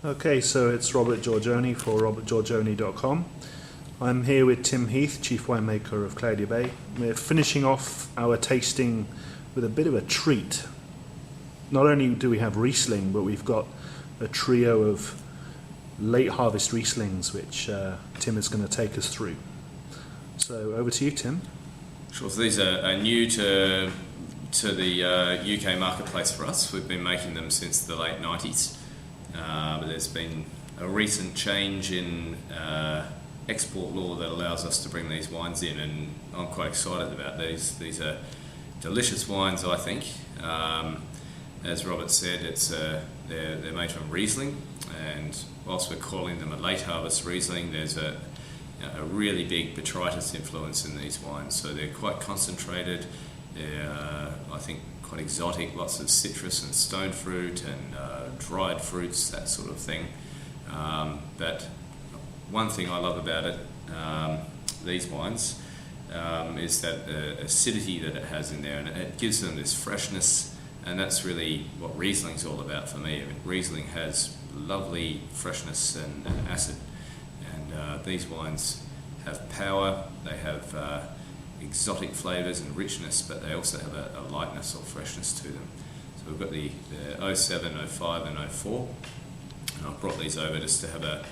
Okay, so it's Robert Giorgione for robertgiorgione.com. I'm here with Tim Heath, Chief Winemaker of Cloudy Bay. We're finishing off our tasting with a bit of a treat. Not only do we have Riesling, but we've got a trio of late harvest Rieslings which Tim is going to take us through. So over to you, Tim. Sure, so these are new to the UK marketplace for us. We've been making them since the late 90s, but there's been a recent change in export law that allows us to bring these wines in, and I'm quite excited about these. These are delicious wines, I think. As Robert said, they're made from Riesling, and whilst we're calling them a late harvest Riesling, there's a really big Botrytis influence in these wines. So they're quite concentrated. They're, I think, quite exotic. Lots of citrus and stone fruit and dried fruits, that sort of thing. But one thing I love about it, these wines, is that the acidity that it has in there, and it gives them this freshness. And that's really what Riesling's all about for me. I mean, Riesling has lovely freshness and acid, and these wines have power. They have exotic flavours and richness, but they also have a lightness or freshness to them. So we've got the 07, 05 and 04, and I've brought these over just to have a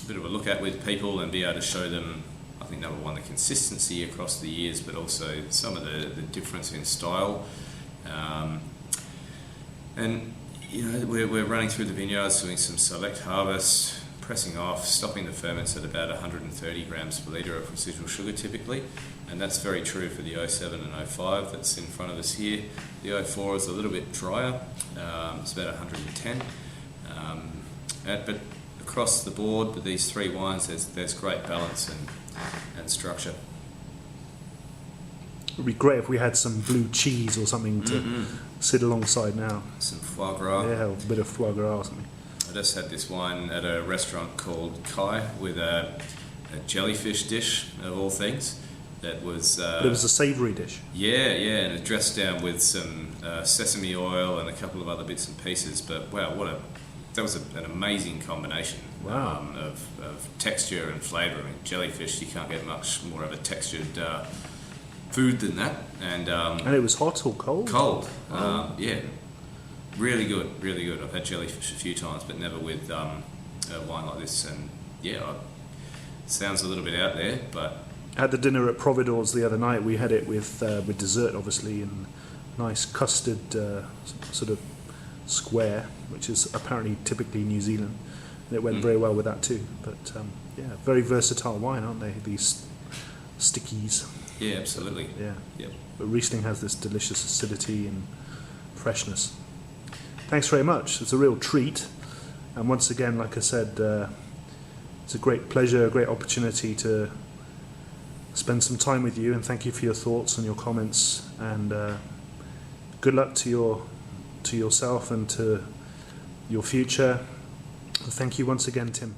bit of a look at with people and be able to show them, I think, number one, the consistency across the years, but also some of the difference in style. And you know, we're running through the vineyards, doing some select harvest, pressing off, stopping the ferments at about 130 grams per litre of residual sugar typically, and that's very true for the 07 and 05 that's in front of us here. The 04 is a little bit drier, it's about 110, but across the board with these three wines there's great balance and structure. It would be great if we had some blue cheese or something to sit alongside now. Some foie gras. Yeah, a bit of foie gras or something. I just had this wine at a restaurant called Kai with a jellyfish dish, of all things. That was. But it was a savoury dish. Yeah, and it dressed down with some sesame oil and a couple of other bits and pieces. But wow, that was an amazing combination. Wow. Of texture and flavour. I mean, jellyfish, you can't get much more of a textured food than that. And it was hot or cold? Cold. Yeah. Really good. I've had jellyfish a few times, but never with a wine like this. And yeah, it sounds a little bit out there, but I had the dinner at Providor's the other night. We had it with dessert, obviously, and nice custard sort of square, which is apparently typically New Zealand. And it went very well with that too. But yeah, very versatile wine, aren't they? These Stickies. Yeah, absolutely. Yeah. Yep. But Riesling has this delicious acidity and freshness. Thanks very much. It's a real treat. And once again, like I said, it's a great pleasure, a great opportunity to spend some time with you, and thank you for your thoughts and your comments, and good luck to yourself and to your future. Thank you once again, Tim.